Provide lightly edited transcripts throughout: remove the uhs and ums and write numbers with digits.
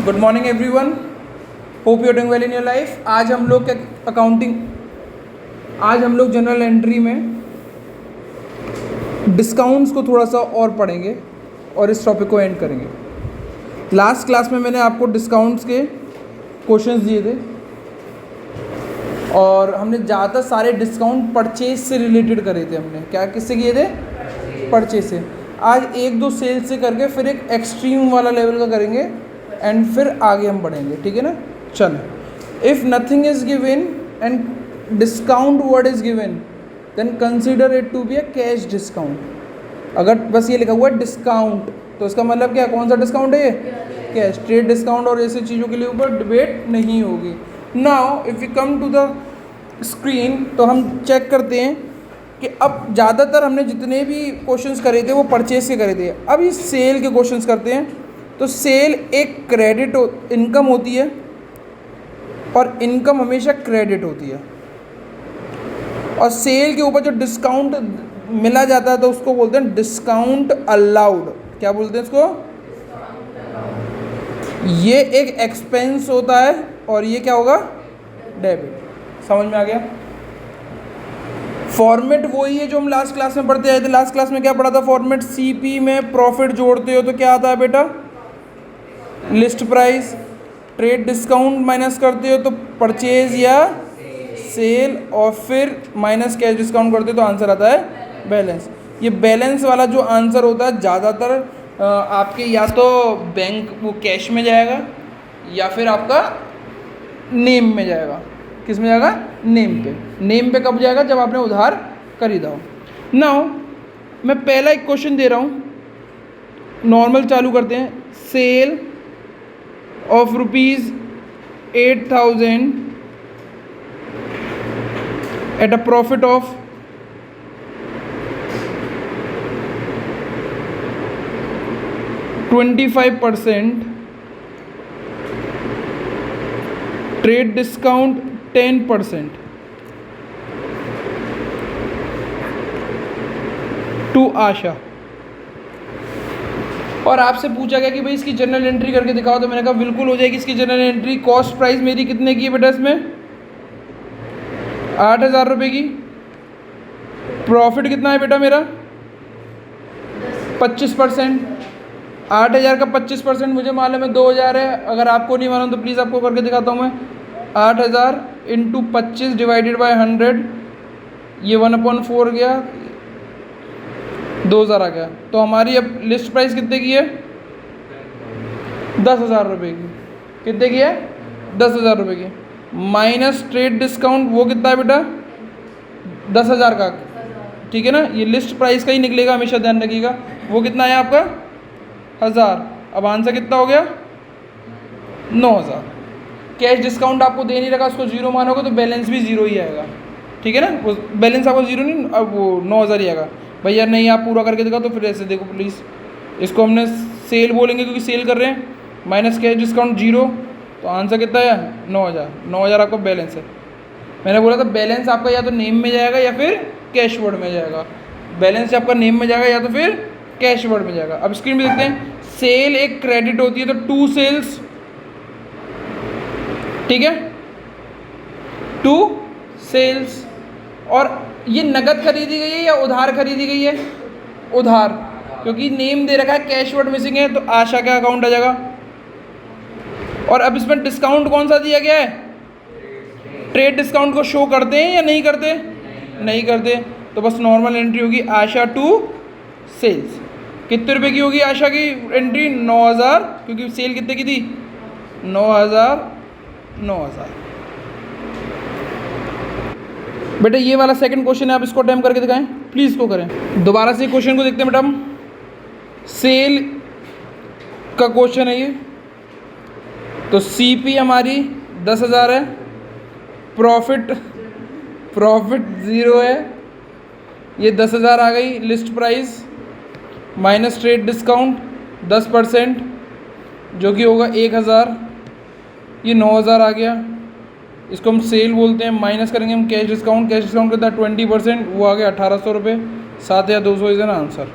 Good morning everyone, hope you are doing well in your life. आज हम लोग general entry में discounts को थोड़ा सा और पढ़ेंगे और इस टॉपिक को एंड करेंगे। लास्ट क्लास में मैंने आपको डिस्काउंट्स के क्वेश्चंस दिए थे और हमने ज़्यादातर सारे डिस्काउंट परचेज से रिलेटेड करे थे। हमने क्या किससे किए थे? परचेज से। आज एक दो सेल्स से करके फिर एक एक्सट्रीम वाला लेवल का करेंगे एंड फिर आगे हम बढ़ेंगे, ठीक है ना। चलो, if nothing is given and discount word is given then consider it to be a cash discount. अगर बस ये लिखा हुआ है डिस्काउंट तो इसका मतलब क्या, कौन सा डिस्काउंट है ये? कैश। ट्रेड डिस्काउंट और ऐसी चीज़ों के लिए ऊपर डिबेट नहीं होगी। Now if you come to the screen तो हम चेक करते हैं कि अब ज़्यादातर हमने जितने भी क्वेश्चंस करे थे वो परचेज के करे थे। अब ये सेल के क्वेश्चंस करते हैं। तो सेल एक क्रेडिट इनकम होती है और इनकम हमेशा क्रेडिट होती है, और सेल के ऊपर जो डिस्काउंट मिला जाता है तो उसको बोलते हैं डिस्काउंट अलाउड। क्या बोलते हैं इसको? ये एक एक्सपेंस होता है और ये क्या होगा? डेबिट। समझ में आ गया? फॉर्मेट वही है जो हम लास्ट क्लास में पढ़ते आए थे। लास्ट क्लास में क्या पढ़ा था? फॉर्मेट सीपी में प्रॉफिट जोड़ते हो तो क्या आता है बेटा? List price. Trade discount minus करते हो तो परचेज या सेल, और फिर माइनस कैश डिस्काउंट करते हो तो आंसर आता है बैलेंस। ये बैलेंस वाला जो आंसर होता है ज़्यादातर आपके या तो बैंक वो कैश में जाएगा या फिर आपका नेम में जाएगा। किस में जाएगा? नेम पे। नेम पे कब जाएगा? जब आपने उधार खरीदा हो। नाउ मैं पहला एक क्वेश्चन दे रहा हूँ, नॉर्मल चालू करते हैं। Sale of ₹8,000 at a profit of 25%, trade discount 10% to Asha. और आपसे पूछा गया कि भाई इसकी जनरल एंट्री करके दिखाओ, तो मैंने कहा बिल्कुल हो जाएगी इसकी जनरल एंट्री। कॉस्ट प्राइस मेरी कितने की है बेटा? इसमें 8,000 रुपये की। प्रॉफिट कितना है बेटा मेरा? 25%। 8,000 का 25% मुझे मालूम है 2,000 है। अगर आपको नहीं मालूम तो प्लीज़ आपको करके दिखाता हूँ मैं। 8,000 इंटू 25 डिवाइडेड बाय 100, ये 1/4 गया, 2,000 आ गया। तो हमारी अब लिस्ट प्राइस कितने की है? 10,000 रुपये की। कितने की है? 10,000 रुपये की। माइनस ट्रेड डिस्काउंट वो कितना है बेटा? 10,000 का, ठीक है ना। ये लिस्ट प्राइस का ही निकलेगा, हमेशा ध्यान रखिएगा। वो कितना है आपका? 1,000। अब आंसर कितना हो गया? 9,000। कैश डिस्काउंट आपको दे नहीं रखा, उसको जीरो मानोगे तो बैलेंस भी जीरो ही आएगा, ठीक है ना। वो बैलेंस आपको जीरो नहीं, अब वो 9,000 ही आएगा। भैया नहीं आप पूरा करके दिखाओ तो फिर ऐसे देखो प्लीज़। इसको हमने सेल बोलेंगे क्योंकि सेल कर रहे हैं। माइनस कैश डिस्काउंट जीरो, तो आंसर कितना है? 9,000। 9,000 आपका बैलेंस है। मैंने बोला था बैलेंस आपका या तो नेम में जाएगा या फिर कैश वर्ड में जाएगा। बैलेंस आपका नेम में जाएगा या तो फिर कैश वर्ड में जाएगा। अब स्क्रीन पे देखते हैं। सेल एक क्रेडिट होती है तो टू सेल्स, ठीक है, टू सेल्स। और ये नगद खरीदी गई है या उधार खरीदी गई है? उधार, क्योंकि नेम दे रखा है, कैश वर्ड मिसिंग है, तो आशा का अकाउंट आ जाएगा। और अब इसमें डिस्काउंट कौन सा दिया गया है? ट्रेड डिस्काउंट को शो करते हैं या नहीं करते? नहीं करते, तो बस नॉर्मल एंट्री होगी आशा टू सेल्स। कितने रुपए की होगी आशा की एंट्री? 9,000, क्योंकि सेल कितने की थी? 9,000। बेटा ये वाला सेकंड क्वेश्चन है, आप इसको अटेम्प्ट करके दिखाएं प्लीज़। इसको करें दोबारा से। क्वेश्चन को देखते हैं बेटा हम। सेल का क्वेश्चन है ये। तो सीपी हमारी 10,000 है, प्रॉफिट 0 है, ये 10,000 आ गई। List price minus trade discount 10% जो कि होगा 1,000, ये 9,000 आ गया। इसको हम सेल बोलते हैं। माइनस करेंगे हम कैश डिस्काउंट। कैश डिस्काउंट कितना? 20%, वो आ गया 1,800 रुपये। 7,200 इज एन आंसर।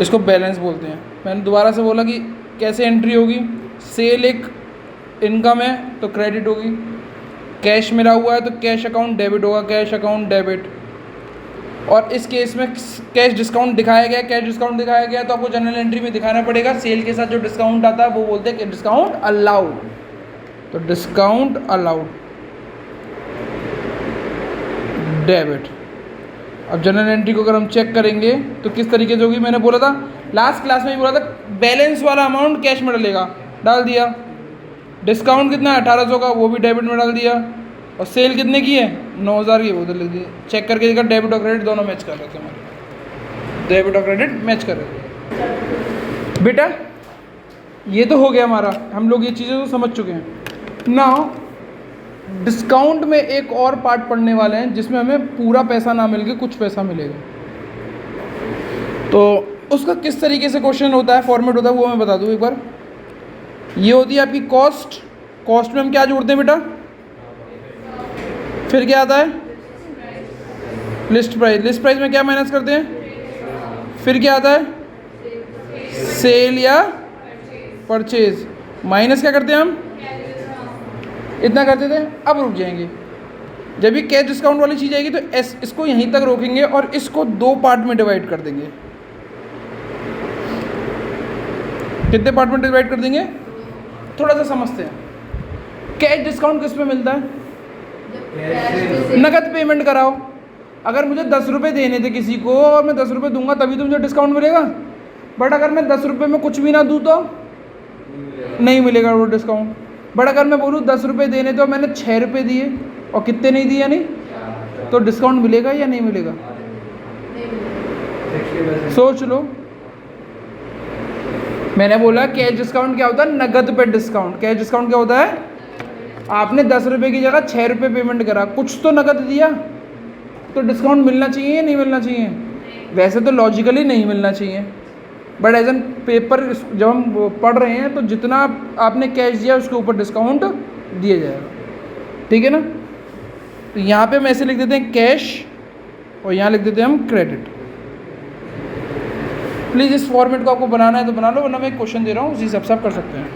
इसको बैलेंस बोलते हैं। मैंने दोबारा से बोला कि कैसे एंट्री होगी। सेल एक इनकम है तो क्रेडिट होगी, कैश मिला हुआ है तो कैश अकाउंट डेबिट होगा, कैश अकाउंट डेबिट। और इस केस में कैश डिस्काउंट दिखाया गया, कैश डिस्काउंट दिखाया गया तो आपको जनरल एंट्री में दिखाना पड़ेगा। सेल के साथ जो डिस्काउंट आता है वो बोलते हैं कि डिस्काउंट अलाउड, तो डिस्काउंट अलाउड डेबिट। अब जनरल एंट्री को अगर हम चेक करेंगे तो किस तरीके से होगी, मैंने बोला था लास्ट क्लास में ही बोला था, बैलेंस वाला अमाउंट कैश में डलेगा, डाल दिया। डिस्काउंट कितना है 1800 का, वो भी डेबिट में डाल दिया। और सेल कितने की है 9000 की, वो तो लिख दी। चेक करके देखा डेबिट और क्रेडिट दोनों मैच कर रहे थे हमारे, डेबिट और क्रेडिट मैच कर रहे थे। बेटा ये तो हो गया हमारा, हम लोग ये चीज़ें तो समझ चुके हैं। नाउ डिस्काउंट में एक और पार्ट पढ़ने वाले हैं जिसमें हमें पूरा पैसा ना मिल के कुछ पैसा मिलेगा। तो उसका किस तरीके से क्वेश्चन होता है, फॉर्मेट होता है, वो मैं बता दूँ एक बार। ये होती है आपकी कॉस्ट, कॉस्ट में हम क्या जोड़ते हैं बेटा, फिर क्या आता है लिस्ट प्राइस, लिस्ट प्राइस में क्या माइनस करते हैं, फिर क्या आता है सेल या परचेज, माइनस क्या करते हैं हम, इतना करते थे। अब रुक जाएंगे, जब ये कैश डिस्काउंट वाली चीज़ आएगी तो इसको यहीं तक रोकेंगे और इसको दो पार्ट में डिवाइड कर देंगे। कितने पार्ट में डिवाइड कर देंगे, थोड़ा सा समझते हैं। कैश डिस्काउंट किस में मिलता है, नकद पेमेंट कराओ। अगर मुझे 10 रुपये देने थे किसी को और मैं 10 रुपये दूंगा तभी तो मुझे डिस्काउंट मिलेगा, बट अगर मैं 10 रुपये में कुछ भी ना दूँ तो नहीं मिलेगा वो डिस्काउंट। बट अगर मैं बोलूँ 10 रुपये देने तो मैंने 6 रुपये दिए और कितने नहीं दिए नहीं, तो डिस्काउंट मिलेगा या नहीं मिलेगा, सोच लो। मैंने बोला कैश डिस्काउंट क्या होता है, नगद पे डिस्काउंट। कैश डिस्काउंट क्या होता है, आपने 10 रुपये की जगह 6 रुपये पेमेंट करा, कुछ तो नगद दिया, तो डिस्काउंट मिलना चाहिए या नहीं मिलना चाहिए, वैसे तो लॉजिकली नहीं मिलना चाहिए, बट एज एन पेपर जब हम पढ़ रहे हैं तो जितना आपने कैश दिया उसके ऊपर डिस्काउंट दिया जाएगा, ठीक है ना। तो यहाँ पे हम ऐसे लिख देते हैं कैश और यहाँ लिख देते हैं हम क्रेडिट। प्लीज़ इस फॉर्मेट को आपको बनाना है तो बना लो, वरना मैं एक क्वेश्चन दे रहा हूँ उसी हिसाब से आप कर सकते हैं।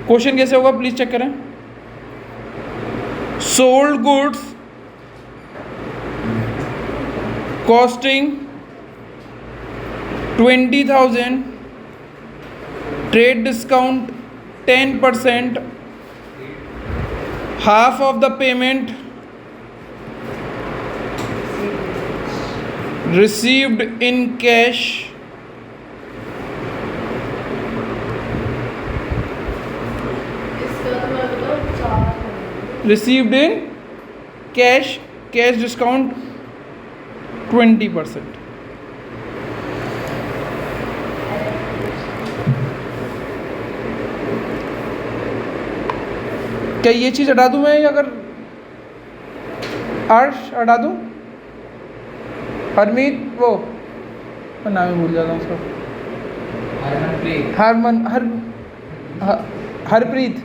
क्वेश्चन कैसे होगा प्लीज़ चेक करें। Sold goods costing 20,000, trade discount 10%, half of the payment received in cash, received in cash, cash discount 20%। क्या ये चीज़ हटा दूँ मैं, या अगर अर्श हटा दूँ, हरमीत वो मैं नाम ही भूल जाता हूँ उसका, हरप्रीत,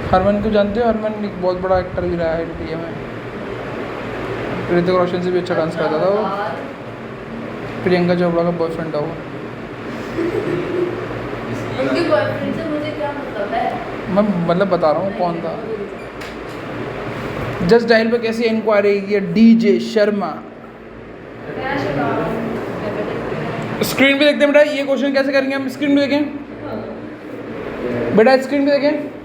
हरमन को जानते हो, हरमन एक बहुत बड़ा एक्टर भी रहा है इंडिया में, ऋतिक रोशन से भी अच्छा डांस करता था वो, प्रियंका चोपड़ा का बॉयफ्रेंड था वो। उनके बॉयफ्रेंड से मुझे क्या मतलब है, मैं मतलब बता रहा हूँ कौन था। जस्ट डायल पे कैसी इंक्वायरी की है, डीजे शर्मा। स्क्रीन पे देखते हैं बेटा, ये क्वेश्चन कैसे करेंगे हम, स्क्रीन पे देखें बेटा, स्क्रीन पे देखें।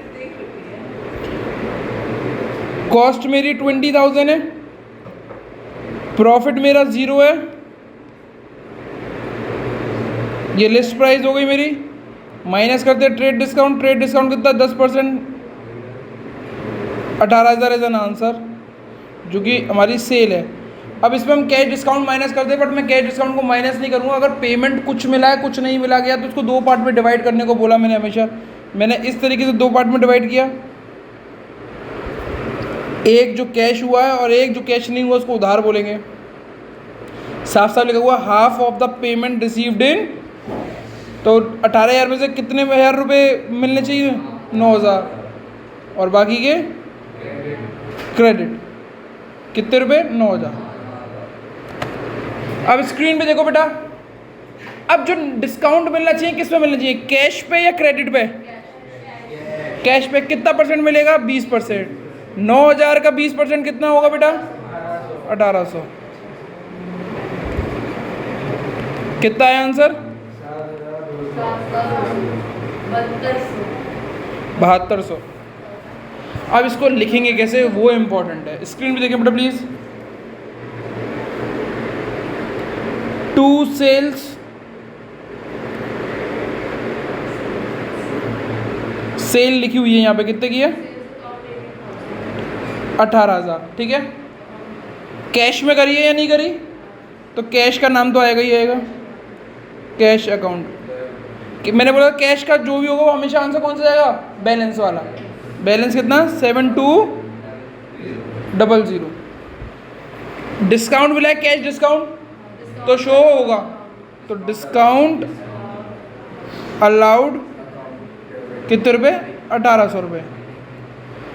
कॉस्ट मेरी 20,000 है, प्रॉफिट मेरा 0 है, ये लिस्ट प्राइस हो गई मेरी, माइनस करते हैं ट्रेड डिस्काउंट, ट्रेड डिस्काउंट कितना 10%, 18,000 इज एन आंसर, जो कि हमारी सेल है। अब इसमें हम कैश डिस्काउंट माइनस कर दे, बट मैं कैश डिस्काउंट को माइनस नहीं करूँगा। अगर पेमेंट कुछ मिला है कुछ नहीं मिला गया तो उसको दो पार्ट में डिवाइड करने को बोला मैंने हमेशा। मैंने इस तरीके से दो पार्ट में डिवाइड किया, एक जो कैश हुआ है और एक जो कैश नहीं हुआ उसको उधार बोलेंगे। साफ साफ लिखा हुआ half of the payment received in, तो 18,000 में से कितने हज़ार रुपये मिलने चाहिए, 9,000, और बाकी के क्रेडिट कितने रुपए, 9,000। अब स्क्रीन पे देखो बेटा, अब जो डिस्काउंट मिलना चाहिए किस पे मिलना चाहिए, कैश पे या क्रेडिट पे? कैश पे। कितना परसेंट मिलेगा? 20%। 9,000 का 20% कितना होगा बेटा? 1800। कितना है आंसर? 7200। अब इसको लिखेंगे कैसे वो इंपॉर्टेंट है। स्क्रीन पे देखें बेटा प्लीज। टू सेल्स सेल लिखी हुई है यहाँ पे, कितने की है? 18,000। ठीक है, कैश में करी है या नहीं करी? तो कैश का नाम तो आएगा ही आएगा, कैश अकाउंट। मैंने बोला कैश का जो भी होगा वो हमेशा आंसर कौन सा जाएगा? बैलेंस वाला। बैलेंस कितना? 7200। डिस्काउंट मिला है, कैश डिस्काउंट तो शो होगा, तो डिस्काउंट अलाउड कितने रुपये? 1800 रुपये।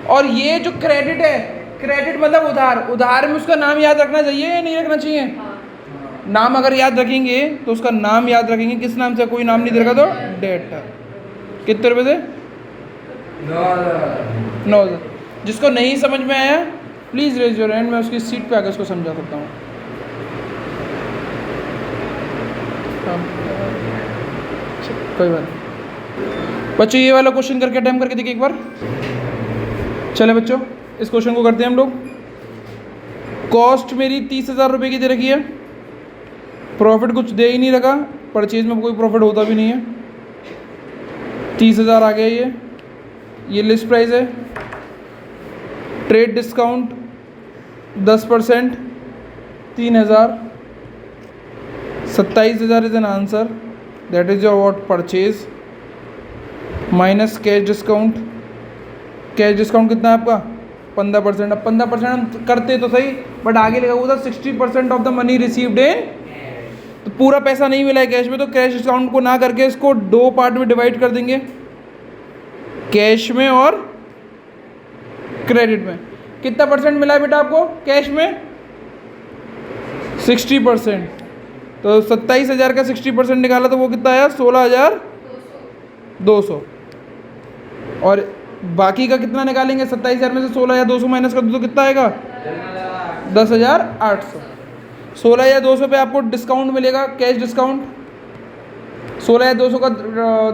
और ये जो क्रेडिट है, क्रेडिट मतलब उधार, उधार में उसका नाम याद रखना चाहिए या नहीं रखना चाहिए? नाम अगर याद रखेंगे तो उसका नाम याद रखेंगे, किस नाम से? कोई नाम नहीं दे रखा तो डेटर। कितने रुपये से? 9,000। जिसको नहीं समझ में आया प्लीज़ रेज योर हैंड, मैं उसकी सीट पे आकर उसको समझा सकता हूँ। कोई बात नहीं बच्चों, ये वाला क्वेश्चन करके अटेम्प्ट करके देखिए एक बार। चले बच्चों, इस क्वेश्चन को करते हैं हम लोग। कॉस्ट मेरी 30,000 रुपये की दे रखी है, प्रॉफिट कुछ दे ही नहीं रखा, परचेज में कोई प्रॉफिट होता भी नहीं है। 30,000 आ गया, ये लिस्ट प्राइस है। Trade discount 10%, 3,000। 27,000 is an answer, that is your what purchase minus cash discount. Cash discount कितना है आपका? 15%। अब 15% हम करते तो सही, बट आगे लिखा हुआ था 60% of the money received in, तो पूरा पैसा नहीं मिला है कैश में, तो कैश डिस्काउंट को ना करके इसको दो पार्ट में डिवाइड कर देंगे, कैश में और क्रेडिट में। कितना परसेंट मिला है बेटा आपको कैश में? 60%। तो 27,000 का 60% निकाला तो वो कितना आया? 16,200। और बाकी का कितना निकालेंगे? 27,000 में से 16,200 माइनस कर दो तो कितना आएगा? 10,800। 16,200 पे आपको डिस्काउंट मिलेगा, कैश डिस्काउंट। 16,200 का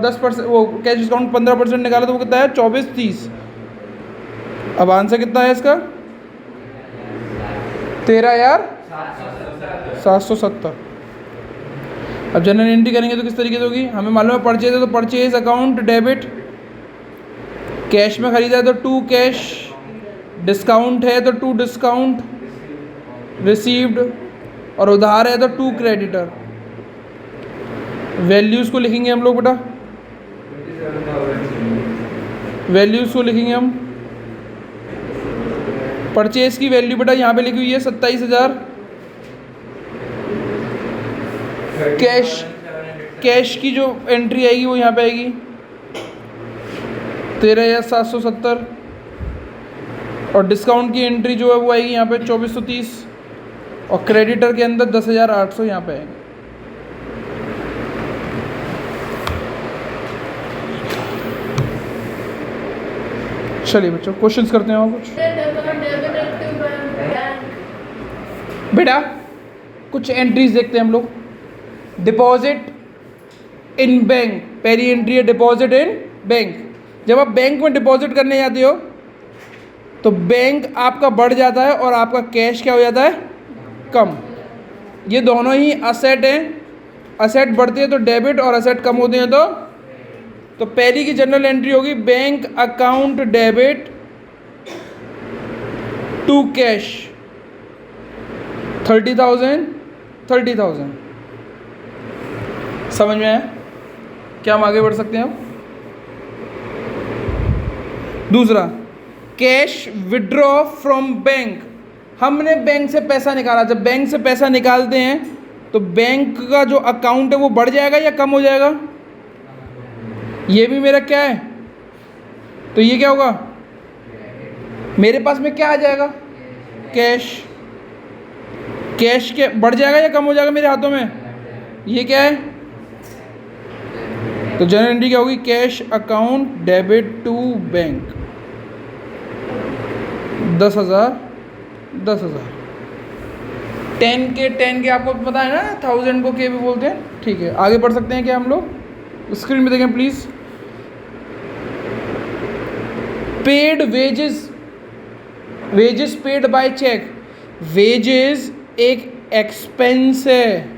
10% वो कैश डिस्काउंट 15% निकाला तो वो कितना है? 24,30। अब आंसर कितना है इसका? 13,770। अब जनरल एंट्री करेंगे तो किस तरीके से होगी? हमें मालूम है परचेज है तो परचेज अकाउंट डेबिट, कैश में खरीदा है तो टू कैश, डिस्काउंट है तो टू डिस्काउंट रिसीव्ड, और उधार है तो टू क्रेडिटर। वैल्यूज़ को लिखेंगे हम लोग बेटा, वैल्यूज़ को लिखेंगे हम। परचेज की वैल्यू बेटा यहाँ पे लिखी हुई है 27,000। कैश की जो एंट्री आएगी वो यहाँ पे आएगी 13,770, और डिस्काउंट की एंट्री जो है वो आएगी यहाँ पे 2,430, और क्रेडिटर के अंदर 10,800 यहाँ पे आएंगे। चलिए बच्चों क्वेश्चंस करते हैं और कुछ। बेटा कुछ एंट्रीज देखते हैं हम लोग। डिपॉजिट इन बैंक, पहली एंट्री है डिपॉजिट इन बैंक। जब आप बैंक में डिपॉजिट करने जाते हो तो बैंक आपका बढ़ जाता है और आपका कैश क्या हो जाता है? कम। ये दोनों ही असेट हैं, असेट बढ़ते हैं तो डेबिट और असेट कम होते हैं तो पहली की जनरल एंट्री होगी bank account debit to cash 30,000। समझ में आया? क्या हम आगे बढ़ सकते हैं अब? दूसरा, कैश विड्रॉ फ्रॉम बैंक। हमने बैंक से पैसा निकाला, जब बैंक से पैसा निकालते हैं तो बैंक का जो अकाउंट है वो बढ़ जाएगा या कम हो जाएगा? ये भी मेरा क्या है, तो ये क्या होगा? मेरे पास में क्या आ जाएगा? कैश। कैश के बढ़ जाएगा या कम हो जाएगा मेरे हाथों में? ये क्या है? तो जनरल एंट्री क्या होगी? Cash account debit to bank 10,000 10,000। 10 के आपको पता है ना, 1000 को के भी बोलते हैं। ठीक है, आगे बढ़ सकते हैं क्या हम लोग? स्क्रीन पे देखें please. Paid wages paid by cheque. Wages एक एक्सपेंस है,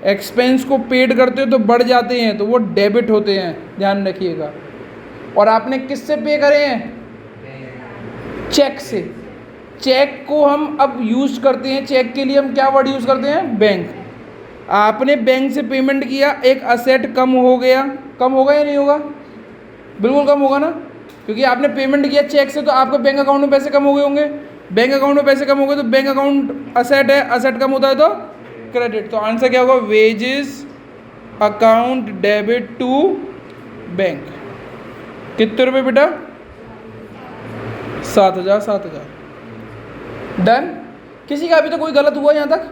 एक्सपेंस को पेड करते हो तो बढ़ जाते हैं तो वो डेबिट होते हैं, ध्यान रखिएगा। और आपने किससे पे करे हैं? चेक से। चेक को हम अब यूज़ करते हैं, चेक के लिए हम क्या वर्ड यूज़ करते हैं? बैंक। आपने बैंक से पेमेंट किया, एक असेट कम हो गया। कम होगा या नहीं होगा? बिल्कुल कम होगा ना, क्योंकि आपने पेमेंट किया चेक से तो आपके बैंक अकाउंट में पैसे कम हो गए होंगे। बैंक अकाउंट में पैसे कम हो गए तो बैंक अकाउंट असेट है, असेट कम होता है तो क्रेडिट। तो आंसर क्या होगा? Wages account debit to bank. कितने रुपए बेटा? 7,000 7,000। डन। किसी का अभी तो कोई गलत हुआ यहाँ तक?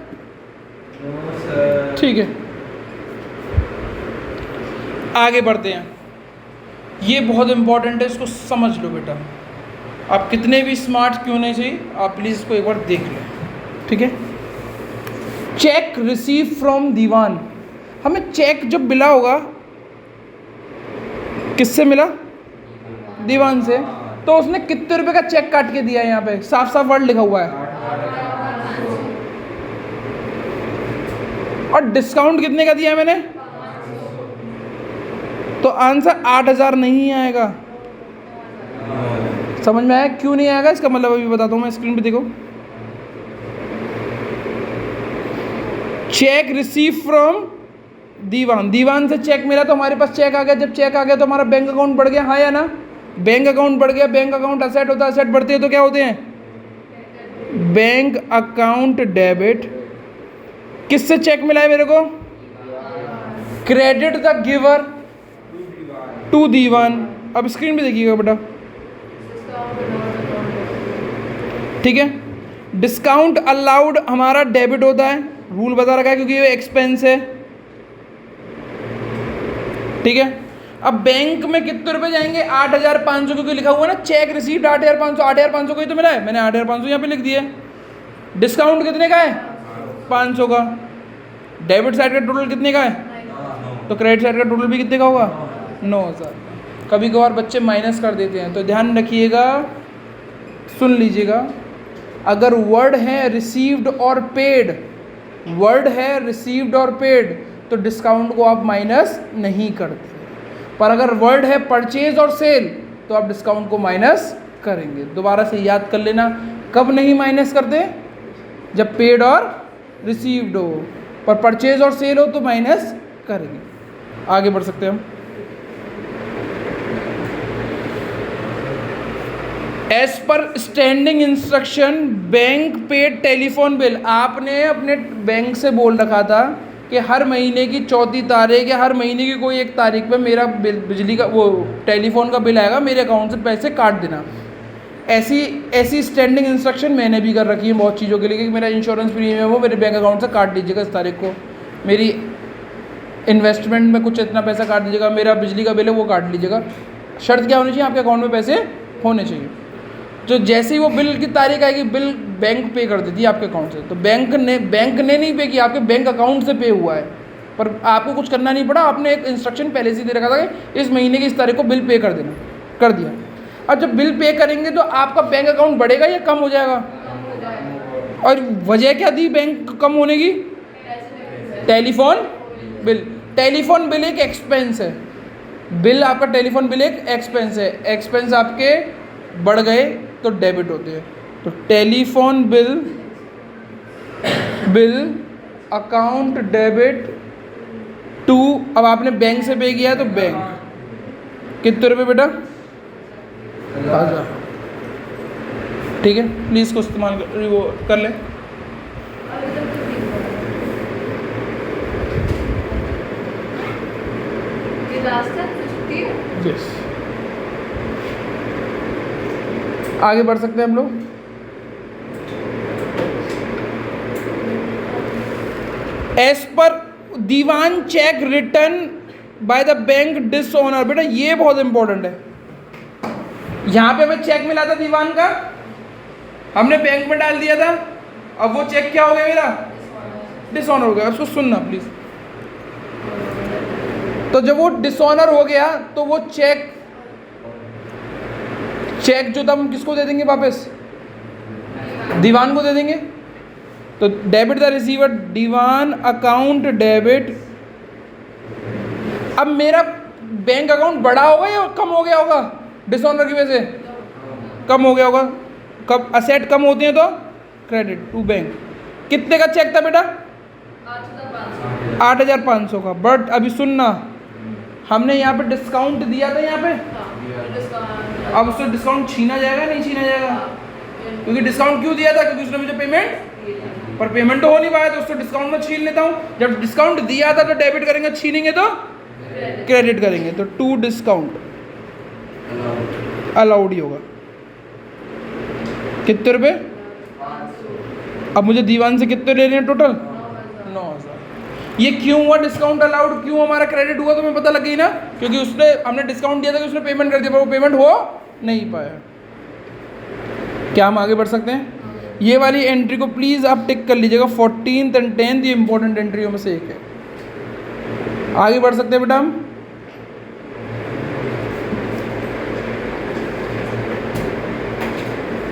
ठीक है, आगे बढ़ते हैं। ये बहुत इंपॉर्टेंट है, इसको समझ लो बेटा। आप कितने भी स्मार्ट क्यों नहीं चाहिए, आप प्लीज़ इसको एक बार देख लें। ठीक है, चेक रिसीव फ्रॉम दीवान। हमें चेक जब मिला होगा, किससे मिला? दीवान से। तो उसने कितने रुपए का चेक काट के दिया है? यहाँ पे साफ साफ वर्ड लिखा हुआ है। और डिस्काउंट कितने का दिया है मैंने? तो आंसर 8,000 नहीं आएगा। समझ में आया क्यों नहीं आएगा? इसका मतलब अभी बताता हूँ मैं, स्क्रीन पे देखो। चेक रिसीव फ्रॉम दीवान। दीवान से चेक मिला तो हमारे पास चेक आ गया। जब चेक आ गया तो हमारा बैंक अकाउंट बढ़ गया, हाँ या ना? बैंक अकाउंट बढ़ गया। बैंक अकाउंट असेट होता है, असेट बढ़ते हैं तो क्या होते हैं? Bank account debit. किससे चेक मिला है मेरे को? क्रेडिट द गिवर टू दीवान। अब स्क्रीन पे देखिएगा बेटा। ठीक है, डिस्काउंट अलाउड हमारा डेबिट होता है, रूल बता रखा है क्योंकि ये एक्सपेंस है। ठीक है, अब बैंक में कितने रुपए जाएंगे? 8,500, क्योंकि लिखा हुआ है ना चेक रिसीव्ड 8,500। 8,500 को ही तो मिला है, मैंने 8,500 यहाँ पे लिख दिया। डिस्काउंट कितने का है? 500 का। डेबिट साइड का टोटल कितने का है? तो क्रेडिट साइड का टोटल भी कितने का होगा? 9,000। कभी कभार बच्चे माइनस कर देते हैं, तो ध्यान रखिएगा, सुन लीजिएगा। अगर वर्ड है रिसीव्ड और पेड, वर्ड है रिसीव्ड और पेड, तो डिस्काउंट को आप माइनस नहीं करते। पर अगर वर्ड है परचेज और सेल, तो आप डिस्काउंट को माइनस करेंगे। दोबारा से याद कर लेना, कब नहीं माइनस करते? जब पेड और रिसीव्ड हो। पर परचेज और सेल हो तो माइनस करेंगे। आगे बढ़ सकते हैं हम। As per standing instruction bank paid telephone bill. आपने अपने बैंक से बोल रखा था कि हर महीने की 4वीं तारीख या हर महीने की कोई एक तारीख पे मेरा बिजली का वो टेलीफोन का बिल आएगा, मेरे अकाउंट से पैसे काट देना। ऐसी स्टैंडिंग इंस्ट्रक्शन मैंने भी कर रखी है बहुत चीज़ों के लिए कि मेरा इंश्योरेंस प्रीमियम वो मेरे बैंक अकाउंट से काट दीजिएगा इस तारीख को, मेरी इन्वेस्टमेंट में कुछ इतना पैसा काट दीजिएगा, मेरा बिजली का बिल है वो काट लीजिएगा। शर्त क्या होनी चाहिए? आपके अकाउंट में पैसे होने चाहिए। तो जैसे ही वो बिल की तारीख आएगी, बिल बैंक पे कर देती है आपके अकाउंट से। तो बैंक ने नहीं पे किया, आपके बैंक अकाउंट से पे हुआ है, पर आपको कुछ करना नहीं पड़ा। आपने एक इंस्ट्रक्शन पहले से दे रखा था कि इस महीने की इस तारीख को बिल पे कर देना, कर दिया। अब जब बिल पे करेंगे तो आपका बैंक अकाउंट बढ़ेगा या कम हो जाएगा? और वजह क्या थी बैंक कम होने की? Telephone bill. टेलीफोन बिल एक एक्सपेंस है। बिल आपका टेलीफोन बिल एक एक्सपेंस है। एक्सपेंस आपके बढ़ गए तो डेबिट होते हैं। तो telephone bill account debit to, अब आपने बैंक से पे किया है तो बैंक। कितने रुपए बेटा? 1000। ठीक है, प्लीज़ को इस्तेमाल वो कर लें। यस, आगे बढ़ सकते हैं हम लोग। As per Diwan cheque return by the bank dishonour. बेटा ये बहुत इंपॉर्टेंट है। यहाँ पे हमें चेक मिला था दीवान का, हमने बैंक में डाल दिया था, अब वो चेक क्या हो गया मेरा? डिसऑनर हो गया। उसको सुनना प्लीज। तो जब वो डिसऑनर हो गया तो वो चेक जो था हम किसको दे देंगे वापस? दीवान को दे देंगे। तो debit the receiver, Diwan account debit. अब मेरा बैंक अकाउंट बढ़ा होगा या कम हो गया होगा? डिसऑनर की वजह से कम हो गया होगा। कब असेट कम होते हैं तो क्रेडिट टू बैंक। कितने का चेक था बेटा? 8,500 का। बट अभी सुनना, हमने यहाँ पे डिस्काउंट दिया था यहाँ पे, अब उससे डिस्काउंट छीना जाएगा नहीं छीना जाएगा? क्योंकि डिस्काउंट क्यों दिया था? क्योंकि उसने मुझे पेमेंट, पर पेमेंट तो हो नहीं पाया, तो उसको डिस्काउंट में छीन लेता हूँ। जब डिस्काउंट दिया था तो डेबिट करेंगे, छीनेंगे तो क्रेडिट करेंगे। तो टू डिस्काउंट अलाउड ही होगा। कितने रुपए? अब मुझे दीवान से कितने लेने हैं टोटल? 9,000। ये क्यों हुआ डिस्काउंट अलाउड? क्यों हमारा क्रेडिट हुआ? तो मैं पता लग गई ना, क्योंकि उसने हमने डिस्काउंट दिया था कि उसने पेमेंट कर दिया, पर वो पेमेंट हो नहीं पाया। क्या हम आगे बढ़ सकते हैं? ये वाली एंट्री को प्लीज़ आप टिक कर लीजिएगा। 14th एंड 10th ये इंपॉर्टेंट एंट्रियों में से एक है। आगे बढ़ सकते हैं बेटा हम।